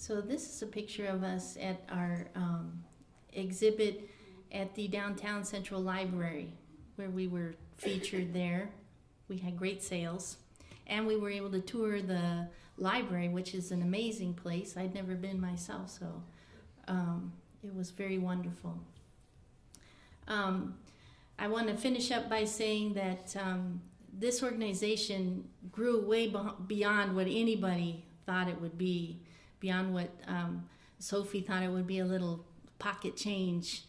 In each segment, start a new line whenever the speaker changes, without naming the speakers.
So this is a picture of us at our exhibit at the Downtown Central Library, where we were featured there. We had great sales, and we were able to tour the library, which is an amazing place. I'd never been myself, so it was very wonderful. I want to finish up by saying that this organization grew way beyond what anybody thought it would be, beyond what Sophie thought it would be, a little pocket change.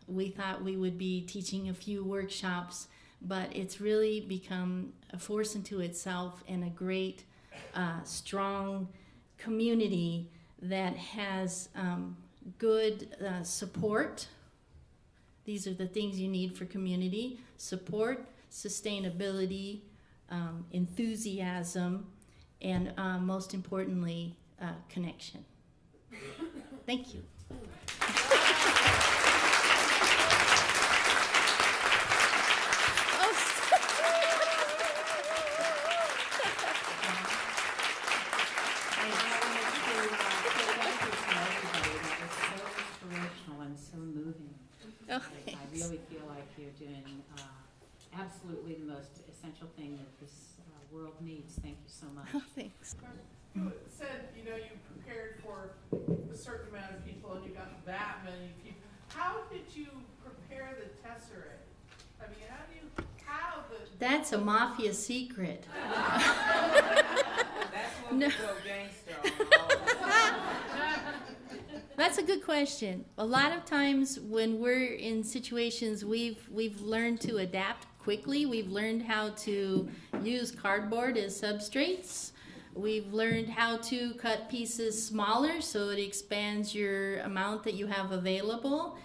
We thought we would be teaching a few workshops, but it's really become a force into itself and a great, strong community that has good support. These are the things you need for community: support, sustainability, enthusiasm, and most importantly, connection. Thank you.
I really feel like you're doing absolutely the most essential thing that this world needs. Thank you so much.
Oh, thanks.
You said, you prepared for a certain amount of people and you got that many people. How did you prepare the tesseract? I mean,
That's a mafia secret.
That's what we go gangster on.
That's a good question. A lot of times when we're in situations, we've learned to adapt quickly. We've learned how to use cardboard as substrates. We've learned how to cut pieces smaller so it expands your amount that you have available.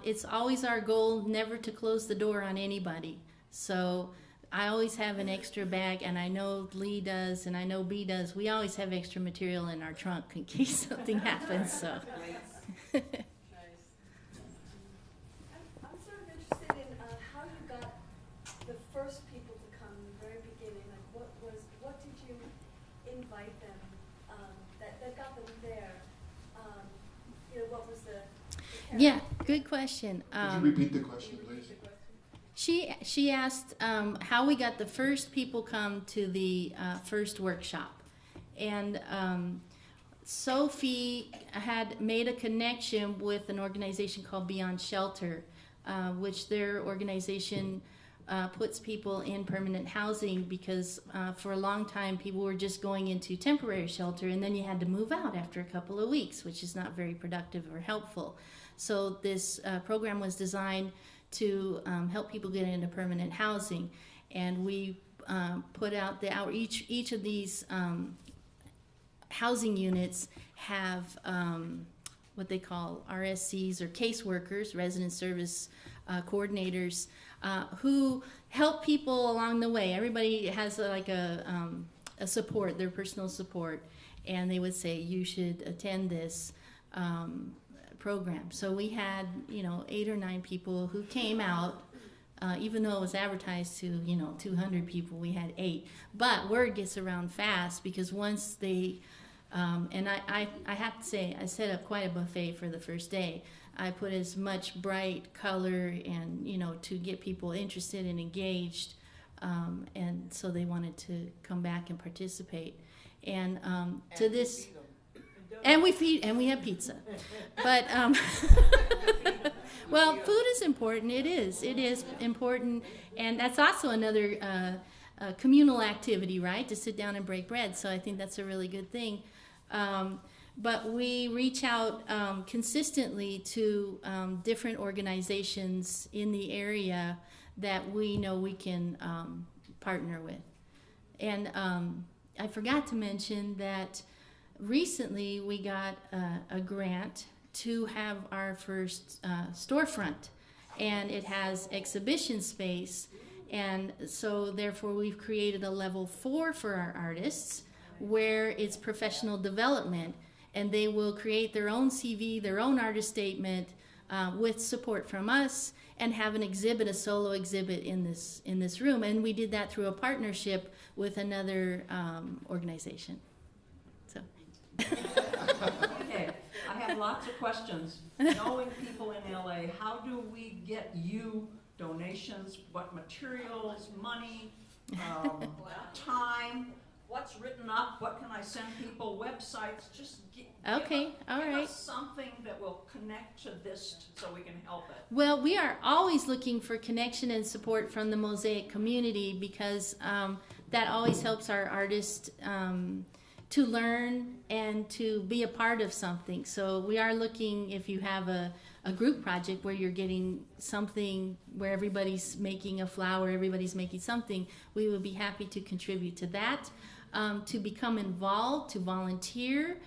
It's always our goal never to close the door on anybody. So I always have an extra bag, and I know Lee does, and I know B does. We always have extra material in our trunk in case something happens. So.
I'm sort of interested in how you got the first people to come in the very beginning. Like, what did you invite them that got them there? What was the
Yeah, good question.
Could you repeat the question, please?
She asked how we got the first people come to the first workshop, and Sophie had made a connection with an organization called Beyond Shelter, which their organization puts people in permanent housing because for a long time people were just going into temporary shelter, and then you had to move out after a couple of weeks, which is not very productive or helpful. So this program was designed to help people get into permanent housing, and we put out the outreach. Each of these housing units have what they call RSCs, or caseworkers, resident service coordinators, who help people along the way. Everybody has a support, their personal support, and they would say you should attend this program. So we had 8 or 9 people who came out. Even though it was advertised to 200 people, we had 8. But word gets around fast, because once they and I have to say, I set up quite a buffet for the first day. I put as much bright color and to get people interested and engaged, and so they wanted to come back and participate. And to this. And we have pizza, but well, food is important. It is important, and that's also another communal activity, right? To sit down and break bread. So I think that's a really good thing. But we reach out consistently to different organizations in the area that we know we can partner with. And I forgot to mention that recently we got a grant to have our first storefront, and it has exhibition space, and so therefore we've created a level 4 for our artists, where it's professional development, and they will create their own CV, their own artist statement, with support from us, and have an exhibit, a solo exhibit in this room. And we did that through a partnership with another organization. So
Okay, I have lots of questions. Knowing people in LA, how do we get you donations? What materials, money, time? What's written up? What can I send people? Websites? Just
Okay, all
give
right.
us something that will connect to this so we can help it.
Well, we are always looking for connection and support from the Mosaic community because that always helps our artists to learn and to be a part of something. So we are looking, if you have a group project where you're getting something where everybody's making a flower, everybody's making something, we would be happy to contribute to that. To become involved, to volunteer,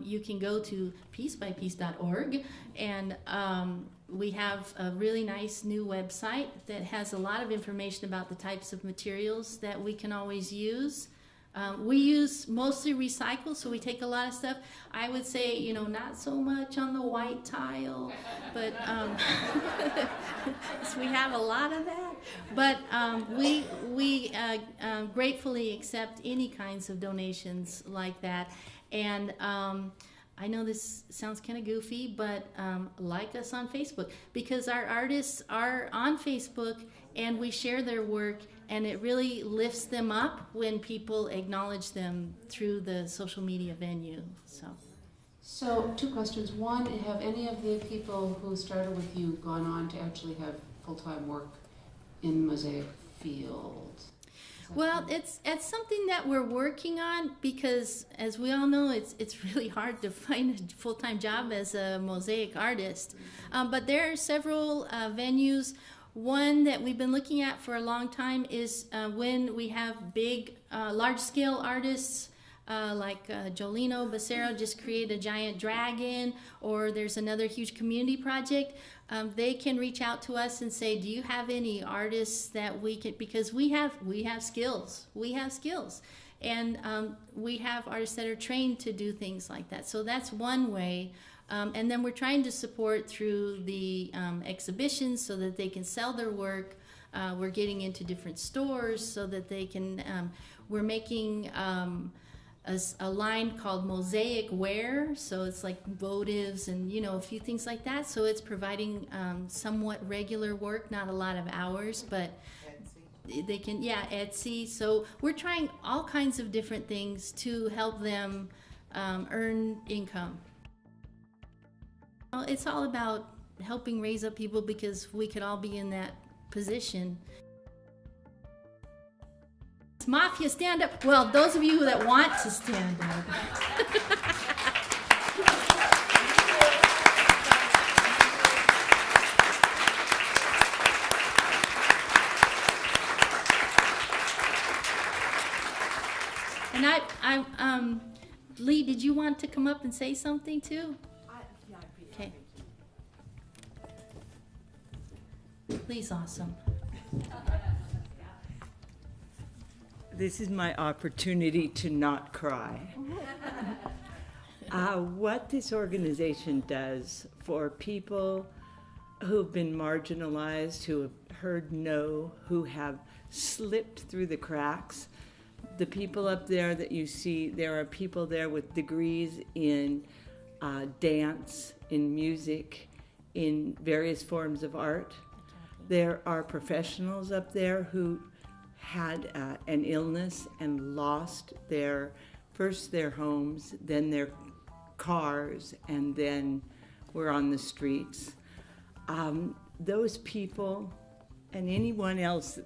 you can go to piecebypiece.org, and we have a really nice new website that has a lot of information about the types of materials that we can always use. We use mostly recycled, so we take a lot of stuff. I would say, you know, not so much on the white tile, but so we have a lot of that. But we gratefully accept any kinds of donations like that. And I know this sounds kind of goofy, but like us on Facebook, because our artists are on Facebook and we share their work, and it really lifts them up when people acknowledge them through the social media venue.
So 2 questions. One, have any of the people who started with you gone on to actually have full-time work in Mosaic field?
Well, it's something that we're working on because, as we all know, it's really hard to find a full-time job as a mosaic artist. But there are several venues. One that we've been looking at for a long time is when we have big, large-scale artists like Jolino Becerra just create a giant dragon, or there's another huge community project. They can reach out to us and say, do you have any artists that we can, because we have skills. We have skills. And we have artists that are trained to do things like that. So that's one way. And then we're trying to support through the exhibitions so that they can sell their work. We're getting into different stores so that they can, we're making a line called Mosaic Wear, so it's like votives and, you know, a few things like that. So it's providing somewhat regular work, not a lot of hours, but they can, Etsy. So we're trying all kinds of different things to help them earn income. Well, it's all about helping raise up people because we could all be in that position. Mafia, stand up. Well, those of you that want to stand up. And Lee, did you want to come up and say something too?
Yeah, I'd be
Okay.
happy
Lee's awesome.
This is my opportunity to not cry. What this organization does for people who've been marginalized, who have heard no, who have slipped through the cracks. The people up there that you see, there are people there with degrees in dance, in music, in various forms of art. There are professionals up there who had an illness and lost first their homes, then their cars, and then were on the streets. Those people and anyone else,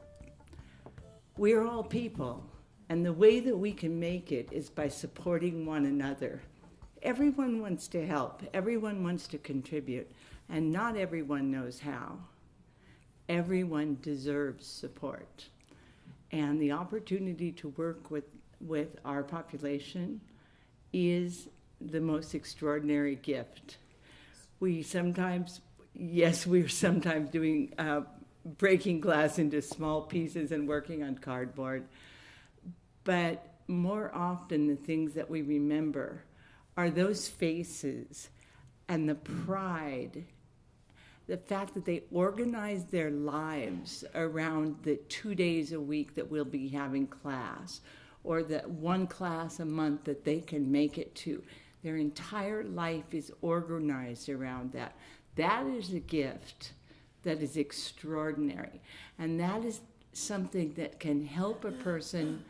we're all people. And the way that we can make it is by supporting one another. Everyone wants to help. Everyone wants to contribute. And not everyone knows how. Everyone deserves support. And the opportunity to work with our population is the most extraordinary gift. We're sometimes doing breaking glass into small pieces and working on cardboard. But more often, the things that we remember are those faces and the pride, the fact that they organized their lives around the 2 days a week that we'll be having class, or that one class a month that they can make it to. Their entire life is organized around that. That is a gift that is extraordinary. And that is something that can help a person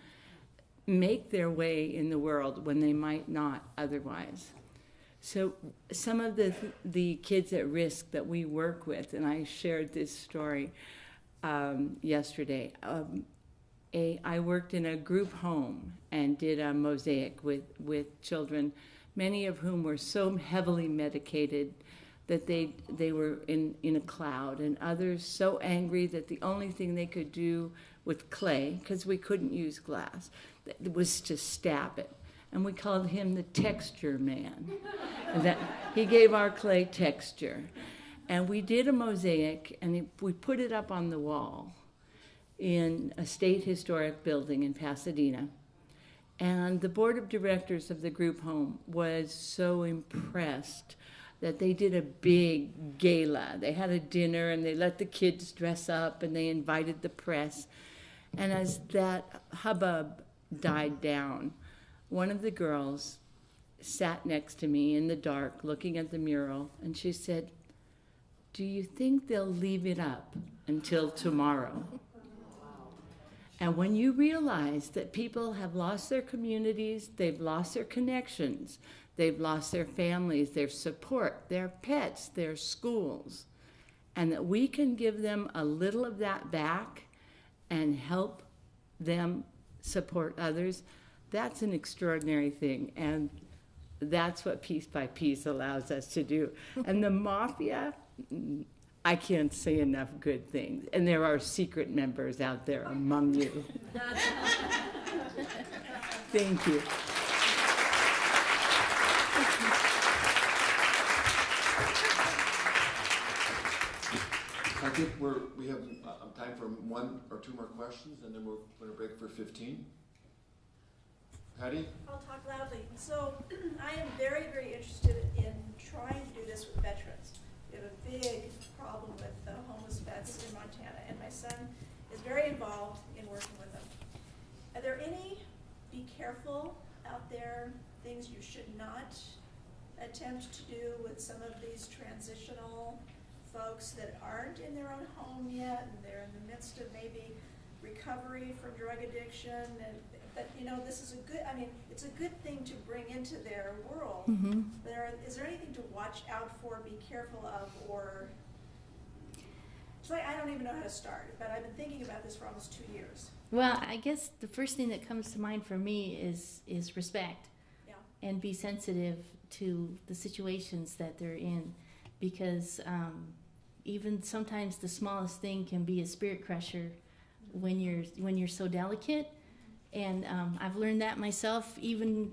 make their way in the world when they might not otherwise. So some of the kids at risk that we work with, and I shared this story yesterday. I worked in a group home and did a mosaic with children, many of whom were so heavily medicated that they were in a cloud, and others so angry that the only thing they could do with clay, because we couldn't use glass, was to stab it. And we called him the texture man. And that he gave our clay texture. And we did a mosaic, and we put it up on the wall in a state historic building in Pasadena. And the board of directors of the group home was so impressed that they did a big gala. They had a dinner, and they let the kids dress up, and they invited the press. And as that hubbub died down, one of the girls sat next to me in the dark looking at the mural, and she said, "Do you think they'll leave it up until tomorrow?" And when you realize that people have lost their communities, they've lost their connections, they've lost their families, their support, their pets, their schools, and that we can give them a little of that back and help them support others, that's an extraordinary thing. And that's what Piece by Piece allows us to do. And the Mafia, I can't say enough good things. And there are secret members out there among you. Thank you.
I think we have time for one or two more questions, and then we're going to break for 15. Patty?
I'll talk loudly. So I am very, very interested in trying to do this with veterans. We have a big problem with homeless vets in Montana, and my son is very involved in working with them. Are there any, be careful out there, things you should not attempt to do with some of these transitional folks that aren't in their own home yet, and they're in the midst of maybe recovery from drug addiction, but you know, this is a good, I mean, it's a good thing to bring into their world.
Mm-hmm.
Is there anything to watch out for, be careful of, or, so I don't even know how to start, but I've been thinking about this for almost 2 years.
Well, I guess the first thing that comes to mind for me is respect.
Yeah.
And be sensitive to the situations that they're in, because even sometimes the smallest thing can be a spirit crusher when you're so delicate. And I've learned that myself, even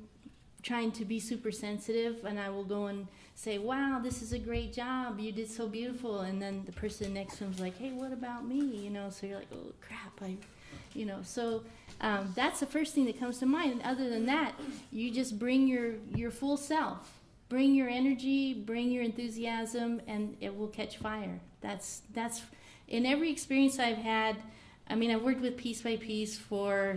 trying to be super sensitive, and I will go and say, "Wow, this is a great job, you did so beautiful," and then the person next to him's like, "Hey, what about me?" You know, so you're like, "Oh crap, so that's the first thing that comes to mind. And other than that, you just bring your full self, bring your energy, bring your enthusiasm, and it will catch fire. That's in every experience I've had. I mean, I've worked with Piece by Piece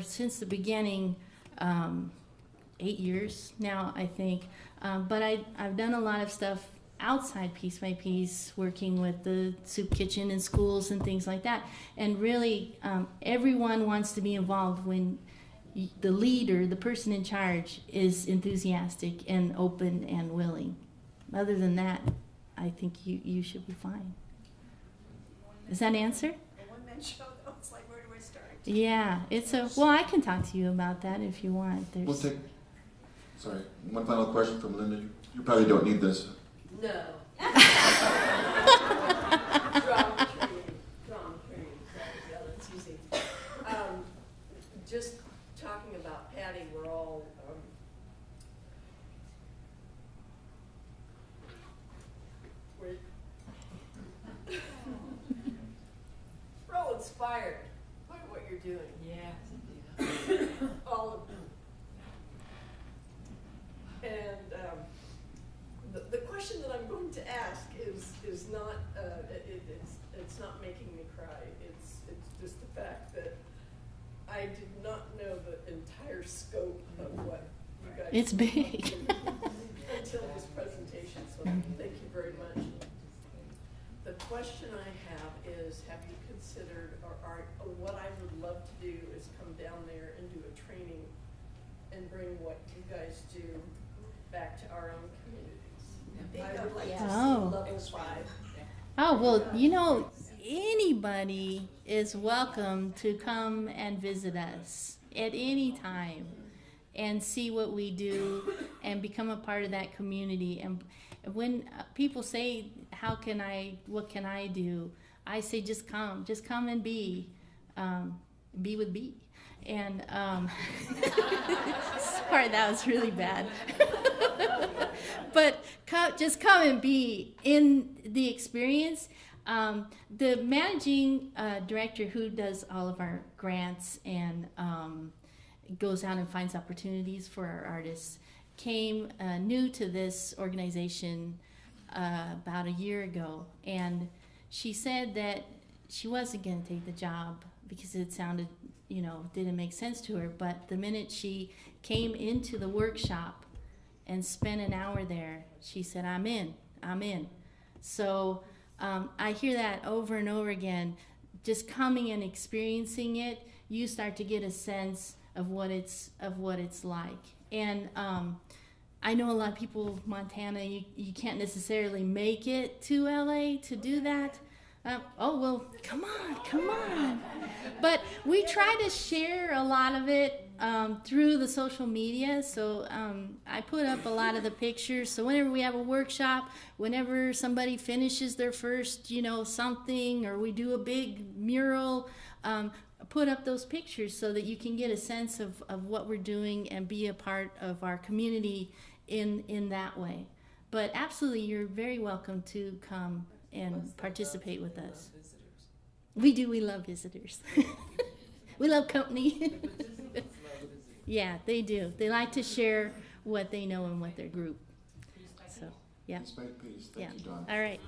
since the beginning, 8 years now, I think. But I've done a lot of stuff outside Piece by Piece, working with the soup kitchen in schools and things like that. And really, everyone wants to be involved when the leader, the person in charge, is enthusiastic and open and willing. Other than that, I think you should be fine. Does that answer?
A one-man show, though, it's like, where do I start?
Yeah, well, I can talk to you about that if you want.
We'll take, sorry, one final question from Linda. You probably don't need this.
No. Drama training, yeah, that's easy. Just talking about Patty, we're all, we're all inspired by what you're doing.
Yeah.
All of them. And the question that I'm going to ask is not it's not making me cry. It's just the fact that I did not know the entire scope of what you guys.
It's big.
Until this presentation, so thank you very much. The question I have is, have you considered, or what I would love to do is come down there and do a training and bring what you guys do back to our own communities. I would like to
Oh.
see level 5.
Oh, well, you know, anybody is welcome to come and visit us at any time and see what we do and become a part of that community. And when people say, what can I do? I say, just come and be with B. And, sorry, that was really bad. But just come and be in the experience. The managing director who does all of our grants and goes out and finds opportunities for our artists came new to this organization about a year ago, and she said that she wasn't going to take the job because it sounded, didn't make sense to her. But the minute she came into the workshop and spent an hour there, she said, I'm in. So I hear that over and over again. Just coming and experiencing it, you start to get a sense of what it's like. And I know a lot of people, Montana, you can't necessarily make it to LA to do that. Oh, well, come on. But we try to share a lot of it through the social media. So I put up a lot of the pictures. So whenever we have a workshop, whenever somebody finishes their first, something, or we do a big mural, put up those pictures so that you can get a sense of what we're doing and be a part of our community in that way. But absolutely, you're very welcome to come and participate with us. We do. We love visitors. We love company. Yeah, they do. They like to share what they know and what their group. So, yeah.
Piece by piece.
Yeah.
Thank you, Dawn.
All right.